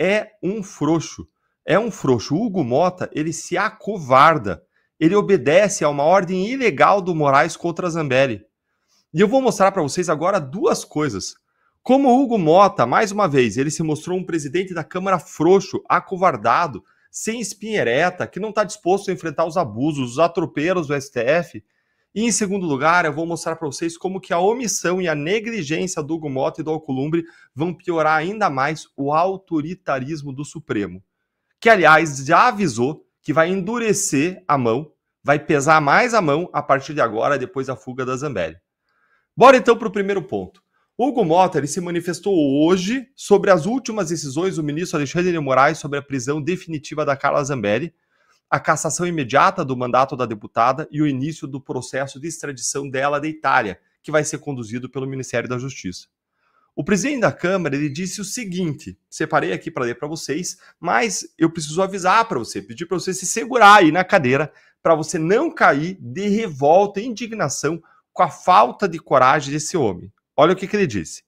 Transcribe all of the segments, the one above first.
é um frouxo. É um frouxo. O Hugo Motta, ele se acovarda. Ele obedece a uma ordem ilegal do Moraes contra a Zambelli. E eu vou mostrar para vocês agora duas coisas. Como o Hugo Motta, mais uma vez, ele se mostrou um presidente da Câmara frouxo, acovardado, sem espinha ereta, que não está disposto a enfrentar os abusos, os atropelos do STF. E em segundo lugar, eu vou mostrar para vocês como que a omissão e a negligência do Hugo Motta e do Alcolumbre vão piorar ainda mais o autoritarismo do Supremo. Que, aliás, já avisou que vai endurecer a mão, vai pesar mais a mão a partir de agora, depois da fuga da Zambelli. Bora então para o primeiro ponto. O Hugo Motta ele se manifestou hoje sobre as últimas decisões do ministro Alexandre de Moraes sobre a prisão definitiva da Carla Zambelli, a cassação imediata do mandato da deputada e o início do processo de extradição dela da Itália, que vai ser conduzido pelo Ministério da Justiça. O presidente da Câmara ele disse o seguinte, separei aqui para ler para vocês, mas eu preciso avisar para você, pedir para você se segurar aí na cadeira, para você não cair de revolta e indignação com a falta de coragem desse homem. Olha o que ele disse.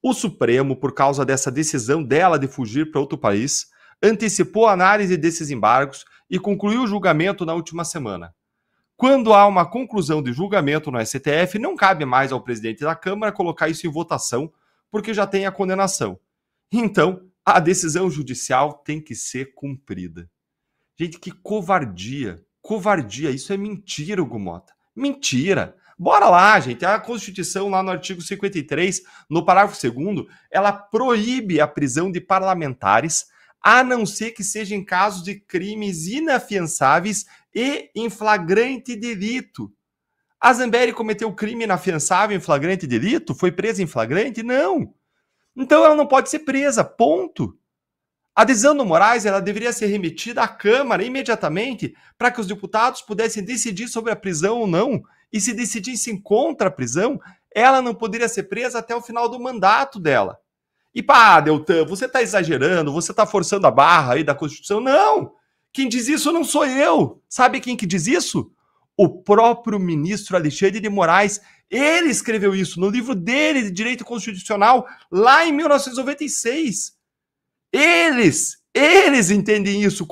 O Supremo, por causa dessa decisão dela de fugir para outro país, antecipou a análise desses embargos e concluiu o julgamento na última semana. Quando há uma conclusão de julgamento no STF, não cabe mais ao presidente da Câmara colocar isso em votação, porque já tem a condenação. Então, a decisão judicial tem que ser cumprida. Gente, que covardia. Covardia, isso é mentira, Hugo Motta. Mentira. Bora lá, gente. A Constituição, lá no artigo 53, no parágrafo 2º, ela proíbe a prisão de parlamentares, a não ser que seja em casos de crimes inafiançáveis e em flagrante delito. A Zambelli cometeu crime inafiançável em flagrante delito? Foi presa em flagrante? Não. Então ela não pode ser presa, ponto. A decisão do Moraes ela deveria ser remetida à Câmara imediatamente para que os deputados pudessem decidir sobre a prisão ou não. E se decidissem contra a prisão, ela não poderia ser presa até o final do mandato dela. E pá, Deltan, você está exagerando, você está forçando a barra aí da Constituição. Não! Quem diz isso não sou eu. Sabe quem que diz isso? O próprio ministro Alexandre de Moraes. Ele escreveu isso no livro dele de Direito Constitucional, lá em 1996. Eles entendem isso.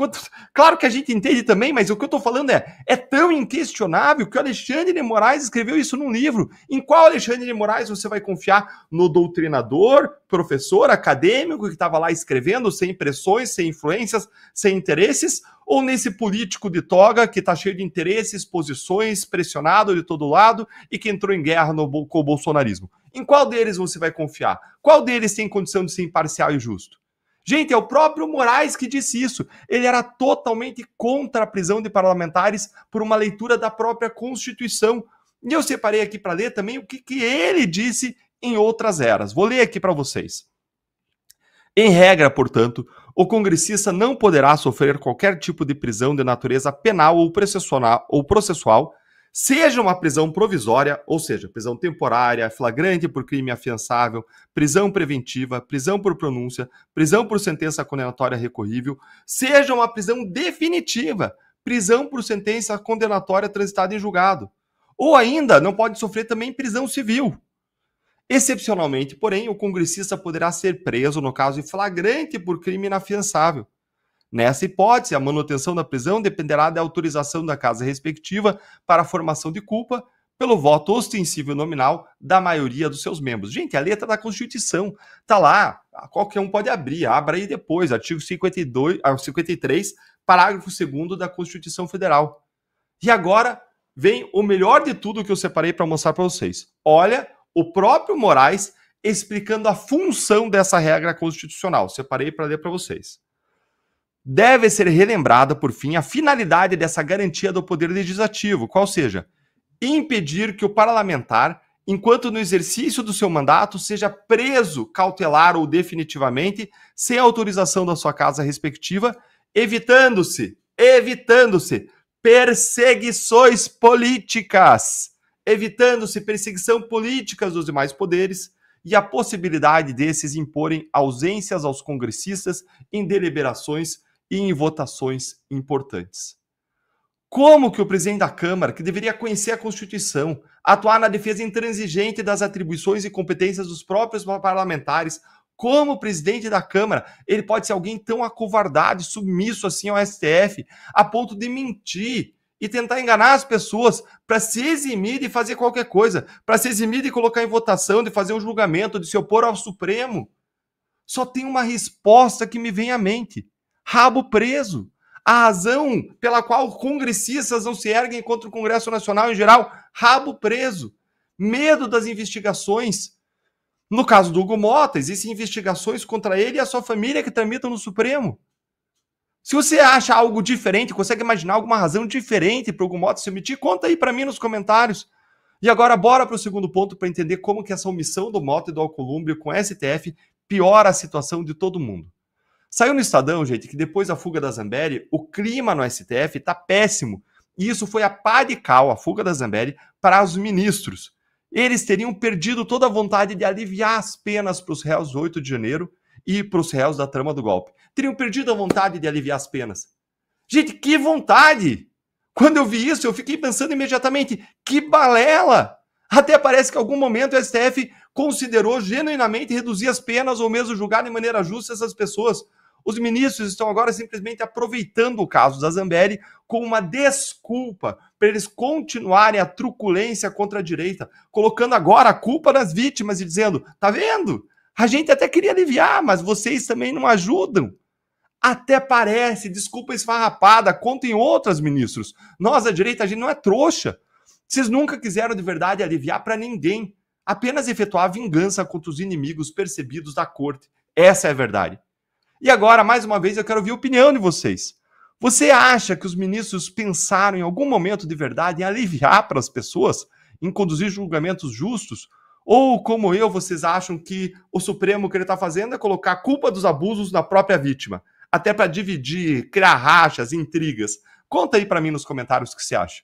Claro que a gente entende também, mas o que eu estou falando é tão inquestionável que o Alexandre de Moraes escreveu isso num livro. Em qual Alexandre de Moraes você vai confiar? No doutrinador, professor, acadêmico que estava lá escrevendo, sem pressões, sem influências, sem interesses? Ou nesse político de toga que está cheio de interesses, posições, pressionado de todo lado e que entrou em guerra com o bolsonarismo? Em qual deles você vai confiar? Qual deles tem condição de ser imparcial e justo? Gente, é o próprio Moraes que disse isso. Ele era totalmente contra a prisão de parlamentares por uma leitura da própria Constituição. E eu separei aqui para ler também o que ele disse em outras eras. Vou ler aqui para vocês. Em regra, portanto, o congressista não poderá sofrer qualquer tipo de prisão de natureza penal ou processual, seja uma prisão provisória, ou seja, prisão temporária, flagrante por crime afiançável, prisão preventiva, prisão por pronúncia, prisão por sentença condenatória recorrível, seja uma prisão definitiva, prisão por sentença condenatória transitada em julgado. Ou ainda, não pode sofrer também prisão civil. Excepcionalmente, porém, o congressista poderá ser preso no caso de flagrante por crime inafiançável. Nessa hipótese, a manutenção da prisão dependerá da autorização da casa respectiva para a formação de culpa pelo voto ostensivo e nominal da maioria dos seus membros. Gente, a letra da Constituição está lá, qualquer um pode abrir, abra aí depois, artigo 53, parágrafo 2º da Constituição Federal. E agora vem o melhor de tudo que eu separei para mostrar para vocês. Olha, o próprio Moraes explicando a função dessa regra constitucional. Separei para ler para vocês. Deve ser relembrada, por fim, a finalidade dessa garantia do poder legislativo, qual seja, impedir que o parlamentar, enquanto no exercício do seu mandato, seja preso cautelar ou definitivamente, sem autorização da sua casa respectiva, evitando-se perseguições políticas, evitando-se perseguição política dos demais poderes e a possibilidade desses imporem ausências aos congressistas em deliberações e em votações importantes. Como que o presidente da Câmara, que deveria conhecer a Constituição, atuar na defesa intransigente das atribuições e competências dos próprios parlamentares, como presidente da Câmara, ele pode ser alguém tão acovardado e submisso assim ao STF, a ponto de mentir e tentar enganar as pessoas para se eximir de fazer qualquer coisa, para se eximir de colocar em votação, de fazer um julgamento, de se opor ao Supremo? Só tem uma resposta que me vem à mente: rabo preso. A razão pela qual congressistas não se erguem contra o Congresso Nacional em geral, rabo preso. Medo das investigações. No caso do Hugo Mota, existem investigações contra ele e a sua família que tramitam no Supremo. Se você acha algo diferente, consegue imaginar alguma razão diferente para o Hugo Mota se omitir, conta aí para mim nos comentários. E agora bora para o segundo ponto para entender como que essa omissão do Mota e do Alcolumbre com o STF piora a situação de todo mundo. Saiu no Estadão, gente, que depois da fuga da Zambelli, o clima no STF está péssimo. E isso foi a pá de cal, a fuga da Zambelli, para os ministros. Eles teriam perdido toda a vontade de aliviar as penas para os réus do 8 de janeiro e para os réus da trama do golpe. Teriam perdido a vontade de aliviar as penas. Gente, que vontade! Quando eu vi isso, eu fiquei pensando imediatamente, que balela! Até parece que em algum momento o STF considerou genuinamente reduzir as penas ou mesmo julgar de maneira justa essas pessoas. Os ministros estão agora simplesmente aproveitando o caso da Zambelli como uma desculpa para eles continuarem a truculência contra a direita, colocando agora a culpa nas vítimas e dizendo, tá vendo? A gente até queria aliviar, mas vocês também não ajudam. Até parece, desculpa esfarrapada, contem outras, ministros. Nós, a direita, a gente não é trouxa. Vocês nunca quiseram de verdade aliviar para ninguém, apenas efetuar vingança contra os inimigos percebidos da corte. Essa é a verdade. E agora, mais uma vez, eu quero ouvir a opinião de vocês. Você acha que os ministros pensaram em algum momento de verdade em aliviar para as pessoas, em conduzir julgamentos justos? Ou, como eu, vocês acham que o Supremo o que ele está fazendo é colocar a culpa dos abusos na própria vítima? Até para dividir, criar rachas, intrigas. Conta aí para mim nos comentários o que você acha.